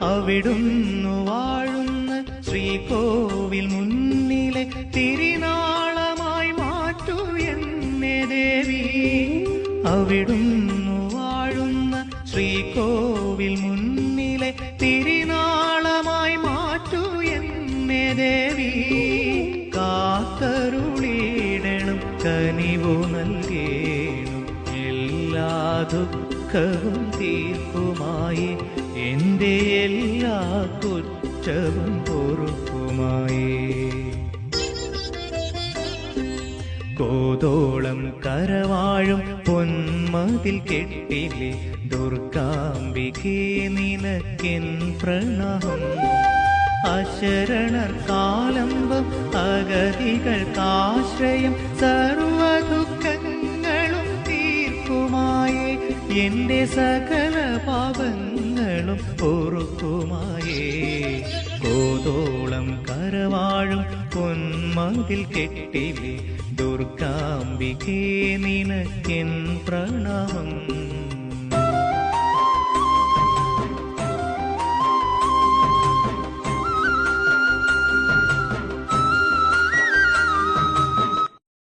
അവിടുന്നു വാഴുന്ന ശ്രീകോവിൽ മുന്നിലെ തിരുനാളമായി മാറ്റൂ എന്നെ ദേവി. അവിടുന്നു വാഴുന്ന ശ്രീകോവിൽ മുന്നിലെ തിരുനാളമായി മാറ്റൂ എന്നെ ദേവി. കാത്തരുളിയിടണം, കനിവു നൽകേണം, എല്ലാ ദുഃഖവും തീർക്കുമായി, എന്റെ എല്ലാ കുറ്റവും പൊറുക്കുമായി. കോതോളം കരവാഴും പൊന്മതിൽ കെട്ടിലെ ദുർഗാംബികേ നിനക്കെൻ പ്രണാമം. അശരണർക്കാലംബം, അഗതികൾക്കാശ്രയം, സർവദുഃഖങ്ങളും തീർക്കുമായേ, എന്റെ സകല പാപങ്ങളും പൊറുക്കുമായേ. കോതോളം കരവാഴും പൊന്മതിൽ കെട്ടിലെ ദുർഗാംബികേ നിനക്കെൻ പ്രണാമം.